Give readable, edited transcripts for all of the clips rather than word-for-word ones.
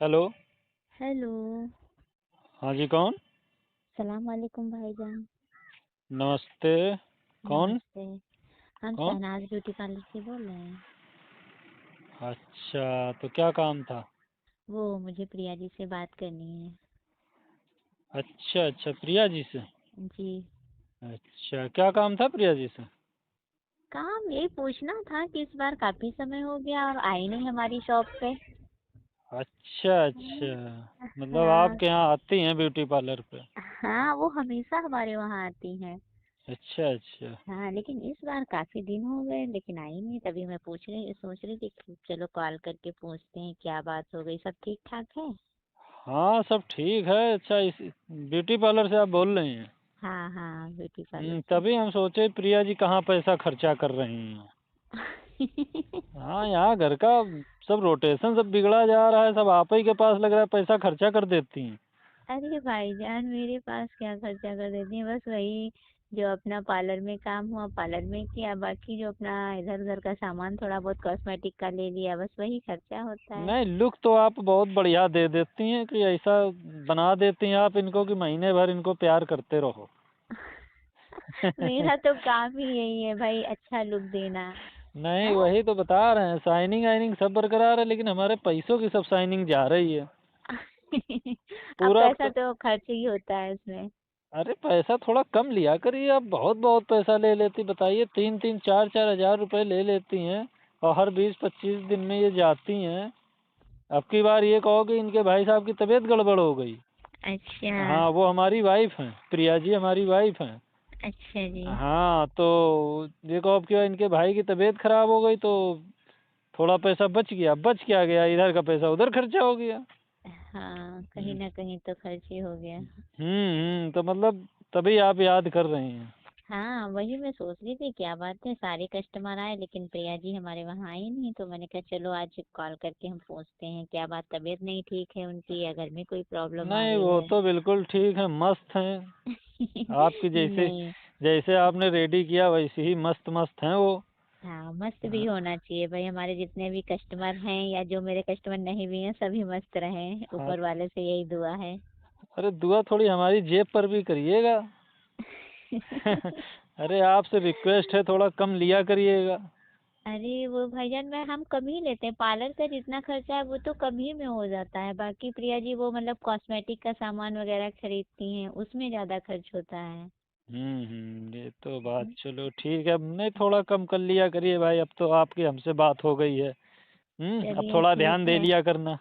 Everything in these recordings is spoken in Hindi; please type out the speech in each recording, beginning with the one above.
हेलो। हेलो। हाँ जी, कौन? सलाम वालेकुम भाईजान। नमस्ते। कौन? नमस्ते। हम कौन? शहनाज ब्यूटी पार्लर से बोल रहे हैं। अच्छा, तो क्या काम था? वो मुझे प्रिया जी से बात करनी है। अच्छा अच्छा, प्रिया जी से। जी। अच्छा, क्या काम था प्रिया जी से? काम यही पूछना था कि इस बार काफी समय हो गया और आई नहीं हमारी शॉप पे। अच्छा अच्छा, मतलब हाँ। आपके यहाँ आती हैं ब्यूटी पार्लर पे? हाँ, वो हमेशा हमारे वहाँ आती हैं। अच्छा अच्छा। हाँ, लेकिन इस बार काफी दिन हो गए लेकिन आई नहीं, तभी मैं सोच रही थी कि चलो कॉल करके पूछते हैं क्या बात हो गई, सब ठीक ठाक है। हाँ, सब ठीक है। अच्छा, इस ब्यूटी पार्लर से आप बोल रही हैं? हाँ हाँ, ब्यूटी पार्लर से। तभी हम सोचे प्रिया जी कहाँ पैसा खर्चा कर रही हैं। हाँ, यहाँ घर का सब रोटेशन सब बिगड़ा जा रहा है, सब आप ही के पास लग रहा है पैसा खर्चा कर देती हैं। अरे भाईजान, मेरे पास क्या खर्चा कर देती हैं, बस वही जो अपना पार्लर में काम हुआ पार्लर में किया, बाकी जो अपना इधर उधर का सामान थोड़ा बहुत कॉस्मेटिक का ले लिया, बस वही खर्चा होता है। नहीं, लुक तो आप बहुत बढ़िया दे देती हैं कि ऐसा बना देती हैं आप इनको कि महीने भर इनको प्यार करते रहो। मेरा तो काम ही यही है भाई, अच्छा लुक देना नहीं, है। वही तो बता रहे हैं, शाइनिंग वाइनिंग सब बरकरार है, लेकिन हमारे पैसों की सब शाइनिंग जा रही है अब पूरा पैसा तो खर्च ही होता है इसमें। अरे पैसा थोड़ा कम लिया करिए, आप बहुत बहुत पैसा ले लेती, बताइए 3-3 4-4 हज़ार रुपए ले लेती हैं और हर 20-25 दिन में ये जाती हैं। अब की बार ये कहो कि इनके भाई साहब की तबीयत गड़बड़ हो गई। अच्छा। हाँ, वो हमारी वाइफ हैं, प्रिया जी हमारी वाइफ हैं। अच्छा जी। हाँ, तो देखो अब क्या, इनके भाई की तबीयत खराब हो गई तो थोड़ा पैसा बच गया। बच क्या गया, इधर का पैसा उधर खर्चा हो गया। हाँ, कहीं हम्म ना कहीं तो खर्च ही हो गया। तो मतलब तभी आप याद कर रही हैं। हाँ, वही मैं सोच रही थी क्या बात है, सारे कस्टमर आए लेकिन प्रिया जी हमारे वहाँ आई नहीं, तो मैंने कहा चलो आज कॉल करके हम पूछते हैं क्या बात, तबीयत नहीं ठीक है उनकी या घर में कोई प्रॉब्लम आ नहीं, गई वो है। तो बिल्कुल ठीक है, मस्त हैं। आपकी जैसे नहीं। जैसे आपने रेडी किया वैसे ही मस्त मस्त हैं वो। हाँ, मस्त भी हाँ, होना चाहिए भाई, हमारे जितने भी कस्टमर हैं या जो मेरे कस्टमर नहीं भी हैं सभी मस्त रहें, हाँ, ऊपर वाले से यही दुआ है। अरे दुआ थोड़ी हमारी जेब पर भी करिएगा। अरे आपसे रिक्वेस्ट है, थोड़ा कम लिया करिएगा। अरे वो भाईजान, मैं हम कम ही लेते हैं, पार्लर का जितना खर्चा है वो तो कम ही में हो जाता है, बाकी प्रिया जी वो मतलब कॉस्मेटिक का सामान वगैरह खरीदती हैं उसमें ज्यादा खर्च होता है। ये तो बात चलो ठीक है, अब नहीं थोड़ा कम कर लिया करिए भाई, अब तो आपकी हमसे बात हो गई है। अब चलिए थोड़ा ठीक ध्यान दे है। लिया करना।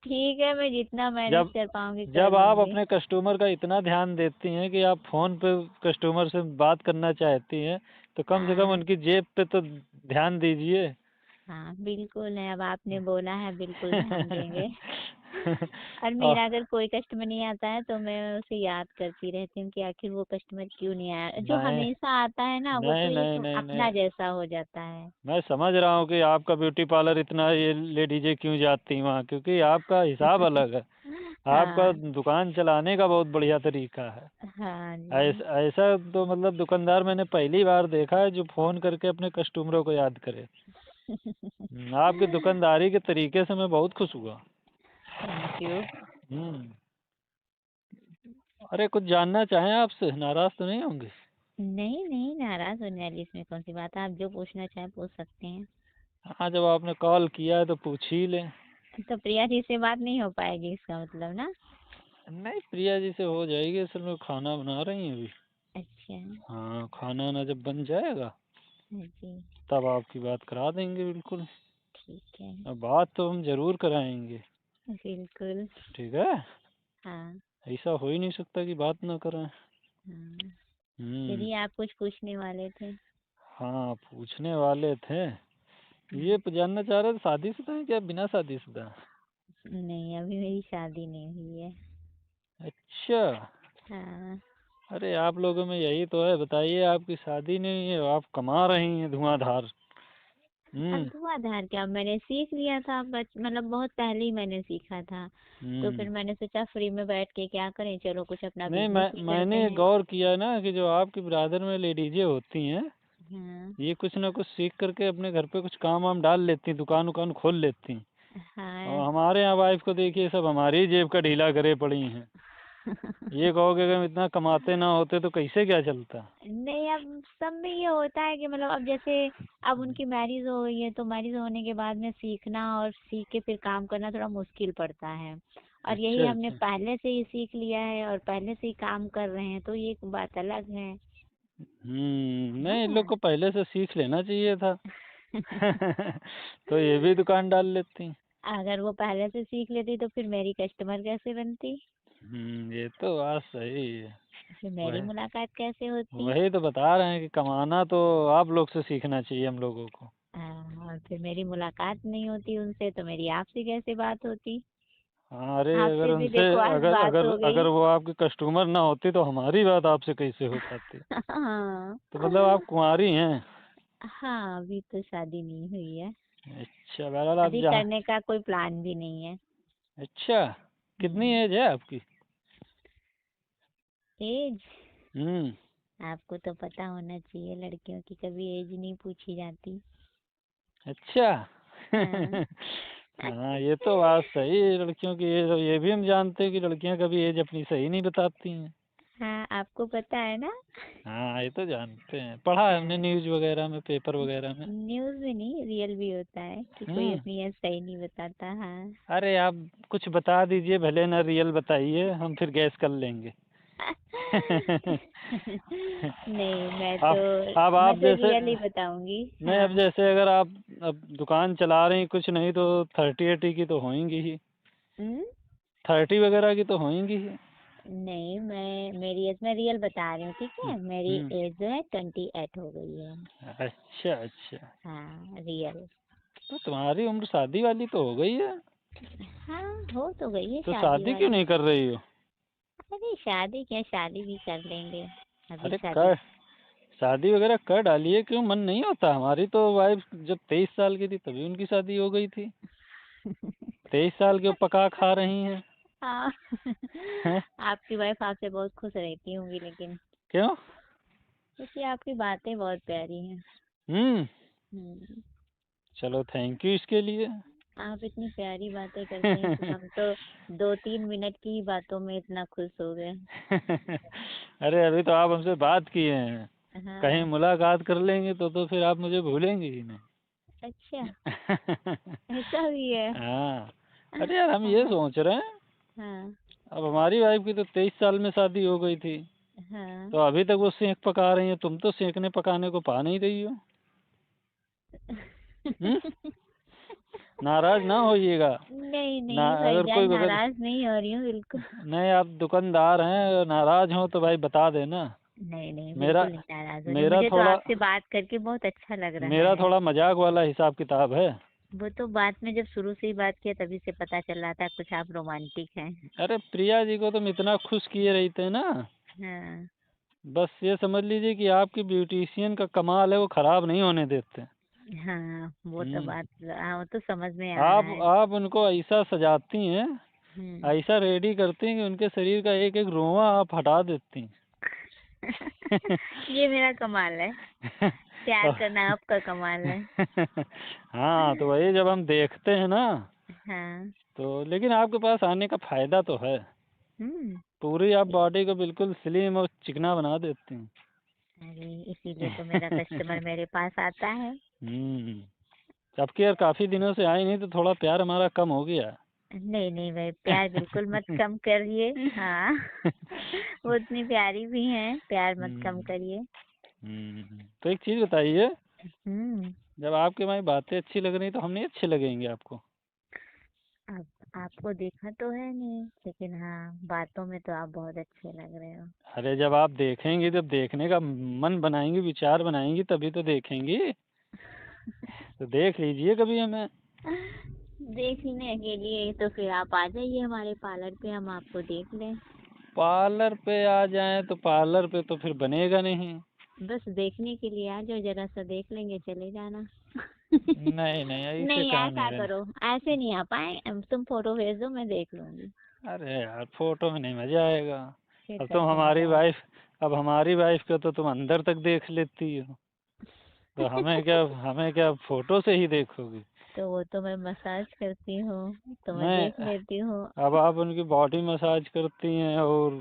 ठीक है, मैं जितना मैनेज जब कर पाऊंगी कर जब आप लूंगी। अपने कस्टमर का इतना ध्यान देती हैं कि आप फोन पे कस्टमर से बात करना चाहती हैं, तो कम से कम हाँ उनकी जेब पे तो ध्यान दीजिए। हाँ, बिल्कुल है, अब आपने बोला है बिल्कुल ध्यान देंगे। और आ, मेरा अगर कोई कस्टमर नहीं आता है तो मैं उसे याद करती रहती हूँ कि आखिर वो कस्टमर क्यों नहीं आया, जो नहीं हमेशा आता है ना वो तो नहीं नहीं एक नहीं नहीं, अपना जैसा हो जाता है। मैं समझ रहा हूँ कि आपका ब्यूटी पार्लर इतना ये लेडीजें क्यों जाती हैं वहाँ, क्योंकि आपका हिसाब अलग है। आपका हाँ दुकान चलाने का बहुत बढ़िया तरीका है। हाँ जी। ऐसा ऐसा तो मतलब दुकानदार मैंने पहली बार देखा है जो फोन करके अपने कस्टमरों को याद करे। आपकी दुकानदारी के तरीके से मैं बहुत खुश हुआ। Thank you. हम्म अरे कुछ जानना चाहें आपसे, नाराज तो नहीं होंगे? नहीं नहीं, नाराज होने वाली इसमें कौन सी बात है, आप जो पूछना चाहें पूछ सकते हैं। हाँ, जब आपने कॉल किया है तो पूछ ही लें। तो प्रिया जी से बात नहीं हो पाएगी इसका मतलब ना। नहीं, प्रिया जी से हो जाएगी, असल में खाना बना रही हैं अभी। अच्छा। हाँ, खाना ना जब बन जाएगा हाँ जी। तब आपकी बात करा देंगे बिल्कुल। ठीक है। अब बात तो हम जरूर कराएंगे। बिल्कुल। ठीक है, हाँ ऐसा हो ही नहीं सकता कि बात ना कराएं। हाँ। हम्म चलिए, आप कुछ पूछने वाले थे। हाँ, पूछने वाले थे। ये हाँ। जानना चाह रहे थे, शादीशुदा हैं क्या बिना शादीशुदा हैं? नहीं, अभी मेरी शादी नहीं हुई है। अच्छा। हाँ। अरे आप लोगों में यही तो है, बताइए आपकी शादी नहीं है, आप कमा रही हैं धुआंधार। अब हम्म धुआंधार क्या, मैंने सीख लिया था मतलब बहुत पहले ही मैंने सीखा था। तो हम्म फिर मैंने सोचा फ्री में बैठ के क्या करें, चलो कुछ अपना नहीं, बिजनेस ही करते मैंने हैं। गौर किया ना कि जो आपकी ब्रादर में लेडीजें होती हैं, हाँ ये कुछ ना कुछ सीख करके अपने घर पे कुछ काम वाम डाल लेती, दुकान उकान खोल लेती। हाँ। और हमारे यहाँ वाइफ को देखिए, सब हमारी जेब का ढीला करे पड़ी हैं। ये कहोगे अगर हम इतना कमाते ना होते तो कैसे क्या चलता। नहीं, अब सब में ये होता है कि मतलब अब जैसे अब उनकी मैरिज हो गई है तो मैरिज होने के बाद में सीखना और सीख के फिर काम करना थोड़ा मुश्किल पड़ता है, और यही अच्छा हमने अच्छा। पहले से ही सीख लिया है और पहले से ही काम कर रहे हैं तो ये एक बात अलग है। नहीं, इन लोग हाँ। को पहले से सीख लेना चाहिए था। तो ये भी दुकान डाल लेती। अगर वो पहले से सीख लेती तो फिर मेरी कस्टमर कैसे बनती, ये तो बात सही है। फिर मेरी वही मुलाकात कैसे होती। वही तो बता रहे हैं कि कमाना तो आप लोग से सीखना चाहिए हम लोगों को। और फिर मेरी मुलाकात नहीं होती उनसे तो मेरी आपसे कैसे बात होती। हाँ, अरे अगर आपसे भी उनसे देखो आज अगर बात अगर हो अगर गई। वो आपके कस्टमर ना होती तो हमारी बात आपसे कैसे हो पाती। हाँ। तो मतलब आप कुंवारी हैं। हाँ, अभी तो शादी नहीं हुई है। अच्छा, बहरहाल आप अभी जहाँ। करने का कोई प्लान भी नहीं है। अच्छा, कितनी हम्म। एज है आपकी। एज, हम्म। आपको तो पता होना चाहिए, लड़कियों की कभी एज नहीं पूछी जाती। अच्छा। हाँ। हाँ, ये तो बात सही है, लड़कियों की एज, ये भी हम जानते हैं कि लड़कियां कभी एज अपनी सही नहीं बताती हैं। हाँ, आपको पता है ना। हाँ, ये तो जानते हैं, पढ़ा है हमने हाँ, न्यूज वगैरह में, पेपर वगैरह में। न्यूज़ में नहीं, रियल भी होता है कि कोई हम्म। अपनी एज सही नहीं बताता। हाँ। अरे आप कुछ बता दीजिए, भले ना रियल बताइए, हम फिर गैस कर लेंगे। नहीं, मैं तो आप अब आप मैं तो जैसे, रियल ही बताऊंगी। नहीं अब हाँ। जैसे अगर आप अब दुकान चला रही कुछ नहीं तो 30-80 की तो होंगी ही। हम्म। 30 वगैरह की तो होंगी ही। नहीं, मेरी एज मैं रियल बता रही हूँ, ठीक है, मेरी हम्म। एज जो है 28 हो गई है। अच्छा अच्छा। हाँ, रियल। तो तुम्हारी उम्र शादी वाली तो हो गई है। हाँ, हो तो गई है तो शादी शादी क्यों वाली। नहीं कर रही हो। अरे शादी क्या, शादी भी कर लेंगे। अभी अरे शादी। कर, शादी वगैरह कर डालिए, क्यों मन नहीं होता। हमारी तो वाइफ जब 23 साल की थी तभी उनकी शादी हो गई थी। 23 साल के पका खा रही हैं। हाँ। हैं? आपकी वाइफ आपसे बहुत खुश रहती होंगी लेकिन, क्यों। क्योंकि आपकी बातें बहुत प्यारी हैं। हम्म। हम्म। चलो थैंक यू इसके लिए। आप इतनी प्यारी बातें करते हैं कि हम तो 2-3 मिनट की ही बातों में इतना खुश हो गए। अरे अभी तो आप हमसे बात किए हैं, कहीं हाँ। मुलाकात कर लेंगे तो फिर आप मुझे भूलेंगे ही नहीं। अच्छा, ऐसा भी है। हाँ। अरे यार हम ये हाँ। सोच रहे हैं, हाँ। अब हमारी वाइफ की तो 23 साल में शादी हो गई थी, हाँ। तो अभी तक वो सेंक पका रही है, तुम तो सेंकने पकाने को पा नहीं रही हो। हम्म। नाराज ना होइएगा। नहीं ना नहीं अगर भाईजान, कोई अगर, नाराज नहीं हो रही हूँ बिल्कुल। नहीं आप दुकानदार हैं, अगर नाराज हो तो भाई बता देना। नहीं नहीं, मेरा बिल्कुल नहीं नाराज हो रही हूँ, मेरा मुझे तो थोड़ा आपसे बात करके बहुत अच्छा लग रहा मेरा है। थोड़ा मजाक वाला हिसाब किताब है। वो तो बात में जब शुरू से ही बात किया तभी से पता चल रहा था कुछ आप रोमांटिक हैं। अरे प्रिया जी को तुम इतना खुश किए रहते हैं ना, हाँ। बस ये समझ लीजिए कि आपकी ब्यूटिशियन का कमाल है, वो खराब नहीं होने देते। हाँ, वो तो हम्म। बात, हाँ, वो तो समझ में आ रहा है। आप उनको ऐसा सजाती हैं, हम्म। ऐसा रेडी करती हैं कि उनके शरीर का एक एक रोंवा आप हटा देती ये मेरा कमाल है, हैं। प्यार और- करना आपका कमाल है। हाँ, तो वही जब हम देखते हैं ना, हाँ। तो लेकिन आपके पास आने का फायदा तो है, हम्म। पूरी आप बॉडी को बिल्कुल स्लिम और चिकना बना देती हैं। अरे इसीलिए तो मेरा कस्टमर मेरे पास आता है। हम्म। जबकि यार काफी दिनों से आई नहीं तो थोड़ा प्यार हमारा कम हो गया। नहीं नहीं भाई, प्यार बिल्कुल मत कम करिए। हाँ। वो इतनी प्यारी भी हैं, प्यार मत कम हम्म। करिए। तो एक चीज बताइए, हम्म। जब आपकी हमारी बातें अच्छी लग रही तो हम नहीं अच्छे लगेंगे आपको। अब आपको देखा तो है नहीं, लेकिन हाँ, बातों में तो आप बहुत अच्छे लग रहे हो। अरे जब आप देखेंगे, जब देखने का मन बनाएंगी, विचार बनाएंगी तभी तो देखेंगी। तो देख लीजिए कभी हमें। देखने के लिए तो फिर आप आ जाइए हमारे पार्लर पे, हम आपको देख लें। पार्लर पे आ जाएं तो पार्लर पे तो फिर बनेगा नहीं। बस देखने के लिए आ जाओ, जरा सा देख लेंगे, चले जाना। नहीं नहीं, ऐसे नहीं, कहाँ नहीं ऐसा रहे। करो, ऐसे नहीं आ पाए, तुम फोटो भेज दो, मैं देख लूंगी। अरे यार फोटो में नहीं मजा आएगा। फिर अब तुम कैसे हमारी मजा वाइफ, अब हमारी वाइफ को तो तुम अंदर तक देख लेती हो, तो हमें क्या फोटो से ही देखोगी। तो वो तो मैं मसाज करती हूँ, तो मैं नहीं, देख लेती हूँ। अब आप उनकी बॉडी मसाज करती हैं और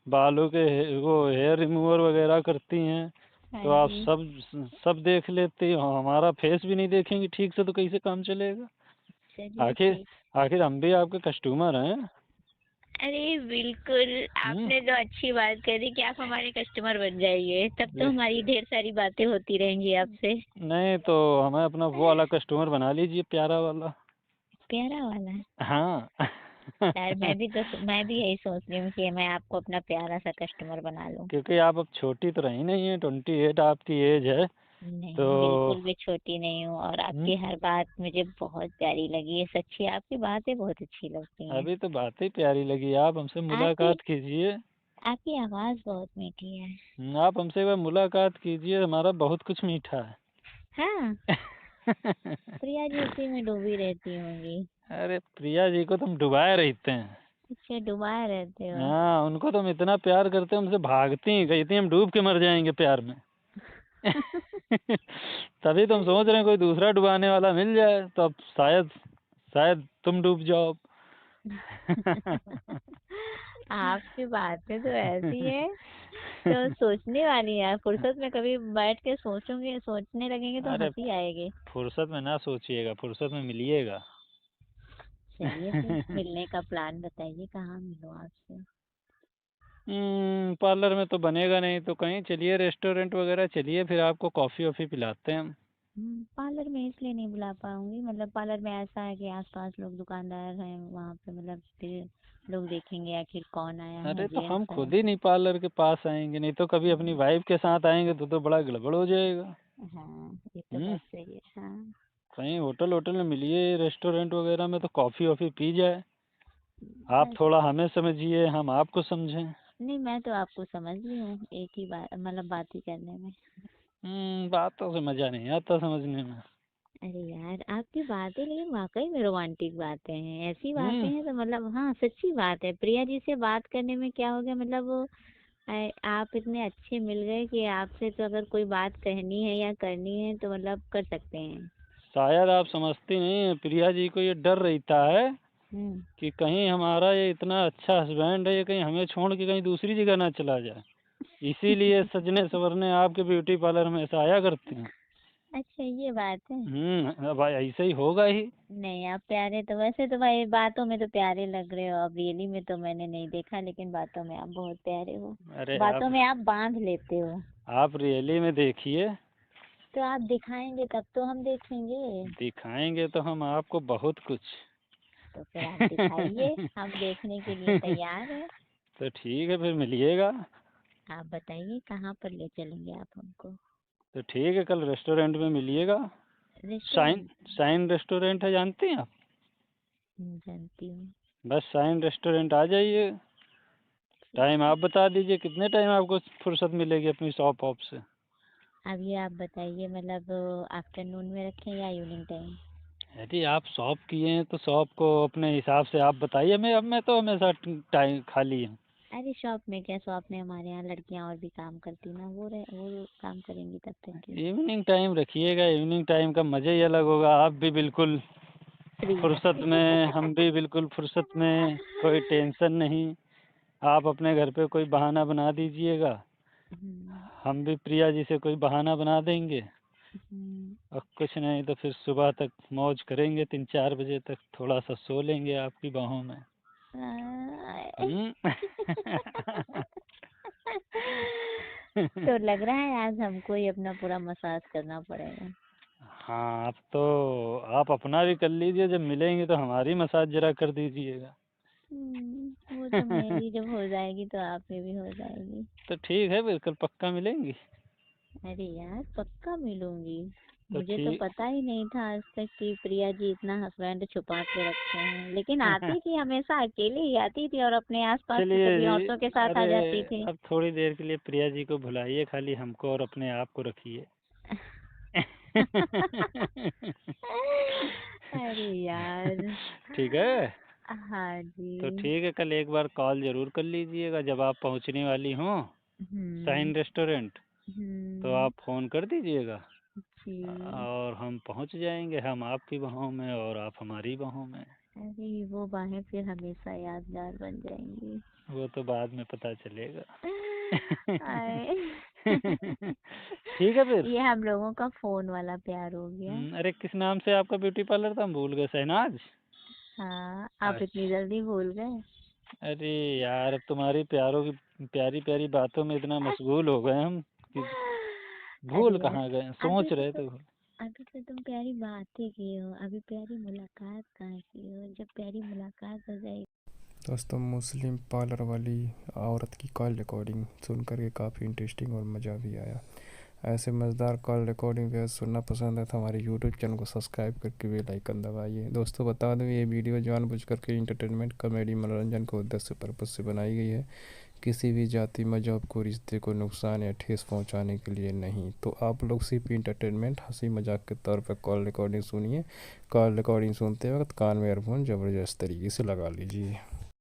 बालों के वो हेयर रिमूवर वगैरह करती हैं, हाँ तो आप जी। सब देख लेती हो, हमारा फेस भी नहीं देखेंगी ठीक से तो कैसे काम चलेगा? चलिए आखिर ठीक। आखिर हम भी आपके कस्टमर हैं। अरे बिल्कुल, हम्म। आपने तो अच्छी बात करी कि आप हमारे कस्टमर बन जाइए, तब तो ले- हमारी ढेर सारी बातें होती रहेंगी आपसे। नहीं तो हमें अपना वो वाला कस्टमर बना लीजिए, प्यारा वाला। प्यारा वाला। हाँ। यार मैं भी यही सोच रही हूँ कि मैं आपको अपना प्यारा सा कस्टमर बना लूँ। क्योंकि आप अब छोटी तो रही नहीं है, 28 आपकी एज है तो। नहीं, बिल्कुल भी छोटी नहीं हूँ, और हम्म, आपकी हर बात मुझे बहुत प्यारी लगी है, सच्ची आपकी बातें बहुत अच्छी लगती हैं। अभी तो बातें प्यारी लगी, आप हमसे आपकी मुलाकात कीजिए। आपकी आवाज़ बहुत मीठी है। आप हमसे एक बार मुलाकात कीजिए, हमारा बहुत कुछ मीठा हाँ, है। प्रिया जी उसी में डूबी रहती होंगी। अरे प्रिया जी को तुम डुबाए रहते हैं। अच्छा, डुबाए रहते हो। हाँ, उनको तुम इतना प्यार करते हो, हमसे भागती हैं, कहती हैं हम डूब के मर जाएंगे प्यार में। तभी तुम सोच रहे हैं कोई दूसरा डुबाने वाला मिल जाए तो अब शायद शायद तुम डूब जाओ अब। आपकी बातें तो ऐसी है, तो सोचने वाली है। फुर्सत में कभी बैठ के सोचूंगे, सोचने लगेंगे तो अरे हंसी आएगी। फुर्सत में ना सोचिएगा, फुर्सत में मिलिएगा। चलिए फिर मिलने का प्लान बताइए, कहाँ मिलूँ आपसे। पार्लर में तो बनेगा नहीं तो कहीं चलिए, रेस्टोरेंट वगैरह चलिए, फिर आपको कॉफ़ी वॉफ़ी पिलाते हैं हम। पार्लर में इसलिए नहीं बुला पाऊंगी, मतलब पार्लर में ऐसा है कि आसपास लोग दुकानदार हैं वहाँ पे, मतलब फिर लोग देखेंगे आखिर कौन आया है, अरे तो हम जेंट्स है। खुद ही नहीं पार्लर के पास आएंगे, नहीं तो कभी अपनी वाइफ के साथ आएंगे तो बड़ा गड़बड़ हो जाएगा। हाँ, ये तो हम्म बात सही है। हाँ। कहीं होटल होटल में मिलिए, रेस्टोरेंट वगैरह में तो कॉफ़ी वॉफ़ी पी जाए। आप बस। थोड़ा हमें समझिए, हम आपको समझें। नहीं, मैं तो आपको समझ ली हूँ, एक ही बात, मतलब बात ही करने में। बातों से मज़ा नहीं आता समझने में। अरे यार, आपकी बातें लेकिन वाकई में रोमांटिक बातें हैं, ऐसी बातें हम्म हैं तो मतलब, हाँ सच्ची बात है। प्रिया जी से बात करने में क्या हो गया, मतलब वो आप इतने अच्छे मिल गए कि आपसे तो अगर कोई बात कहनी है या करनी है तो मतलब कर सकते हैं। शायद आप समझती नहीं हैं, प्रिया जी को ये डर रहता है हम्म। कि कहीं हमारा ये इतना अच्छा हस्बैंड है, ये कहीं हमें छोड़ के कहीं दूसरी जगह ना चला जाए, इसीलिए सजने संवरने आपके ब्यूटी पार्लर में ऐसा आया करते हैं। अच्छा, ये बात है। अब भाई ऐसे ही होगा ही। नहीं, आप प्यारे तो वैसे तो भाई बातों में तो प्यारे लग रहे हो, अब रियली में तो मैंने नहीं देखा, लेकिन बातों में आप बहुत प्यारे हो। अरे बातों में आप बांध लेते हो। आप रियली में देखिए। तो आप दिखाएंगे तब तो हम देखेंगे। दिखाएंगे तो हम आपको बहुत कुछ। तो फिर आप दिखाइए, हम देखने के लिए तैयार हैं। तो ठीक है, फिर मिलिएगा। आप बताइए कहाँ पर ले चलेंगे आप हमको। तो ठीक है, कल रेस्टोरेंट में मिलिएगा। Shine restaurant. शाइन रेस्टोरेंट है, जानती हैं आप? जानती हूँ। बस शाइन रेस्टोरेंट आ जाइए। ठीक टाइम है। आप बता दीजिए, कितने टाइम आपको फुर्सत मिलेगी अपनी शॉप ऑफ से? अब ये आप बताइए, मतलब आफ्टरनून में रखें या इवनिंग टाइम। यदि आप शॉप किए हैं तो शॉप को अपने हिसाब से आप बताइए, मैं तो हमेशा टाइम खाली हूँ। अरे शॉप में क्या, शॉप में हमारे यहाँ लड़कियाँ और भी काम करती ना, वो काम करेंगी तब तक की। इवनिंग टाइम रखिएगा, इवनिंग टाइम का मज़ा ही अलग होगा, आप भी बिल्कुल फ्री। फुर्सत में, हम भी बिल्कुल फुर्सत में, कोई टेंशन नहीं। आप अपने घर पे कोई बहाना बना दीजिएगा, हम्म। हम भी प्रिया जी से कोई बहाना बना देंगे, हम्म। और कुछ नहीं तो फिर सुबह तक मौज करेंगे, 3-4 बजे तक थोड़ा सा सो लेंगे आपकी बाहों में। हम्म। तो लग रहा है आज हमको ही अपना पूरा मसाज करना पड़ेगा। हाँ, अब तो आप अपना भी कर लीजिए, जब मिलेंगे तो हमारी मसाज जरा कर दीजिएगा। वो तो मेरी जब हो जाएगी तो आप में भी हो जाएगी। तो ठीक है, फिर कल पक्का मिलेंगी। अरे यार, पक्का मिलूंगी। तो मुझे तो ठीक। पता ही नहीं था आज तक कि प्रिया जी इतना हस्बैंड छुपा के रखे हैं, लेकिन आती थी हमेशा अकेले ही आती थी और अपने आसपास की चलिए सभी जी। औरतों के साथ आ अरे जाती थी। अब थोड़ी देर के लिए प्रिया जी को भुलाइए, खाली हमको और अपने आप को रखिए। अरे यार। ठीक है। हाँ तो जी। ठीक है, कल एक बार कॉल ज़रूर कर लीजिएगा जब आप पहुंचने वाली हों हम्म। शाइन रेस्टोरेंट, तो हम्म। आप फ़ोन कर दीजिएगा। जी। और हम पहुंच जाएंगे, हम आपकी बाहों में और आप हमारी बाहों में। अरे वो बाहें फिर हमेशा यादगार बन जाएंगी। वो तो बाद में पता चलेगा। आए। ठीक है फिर। ये हम लोगों का फोन वाला प्यार हो गया। अरे किस नाम से आपका ब्यूटी पार्लर था, हम भूल गए। शहनाज। हाँ, आप इतनी अच्छा। जल्दी भूल गए। अरे यार, अब तुम्हारी प्यारों की प्यारी प्यारी बातों में इतना मशगूल हो गए हम कि अरे भूल यार, कहाँ गए, अभी सोच तो रहे तुम थे। अभी तो तुम प्यारी बातें किए हो, अभी प्यारी मुलाकात कहाँ की हो? जब प्यारी मुलाकात हो जाएगी। दोस्तों, मुस्लिम पार्लर वाली औरत की कॉल रिकॉर्डिंग सुन कर के काफ़ी इंटरेस्टिंग और मज़ा भी आया। ऐसे मज़ेदार कॉल रिकॉर्डिंग अगर सुनना पसंद है तो हमारे यूट्यूब चैनल को सब्सक्राइब करके बेल आइकन दबाइए। दोस्तों, बता दूं ये वीडियो जानबूझ करके इंटरटेनमेंट, कॉमेडी, मनोरंजन को उद्देश्य पर्पज से बनाई गई है। किसी भी जाति, मजहब को, रिश्ते को नुकसान या ठेस पहुंचाने के लिए नहीं। तो आप लोग सिर्फ इंटरटेनमेंट, हंसी मजाक के तौर पर कॉल रिकॉर्डिंग सुनिए। कॉल रिकॉर्डिंग सुनते वक्त कान में ईयरफोन ज़बरदस्त तरीके से लगा लीजिए।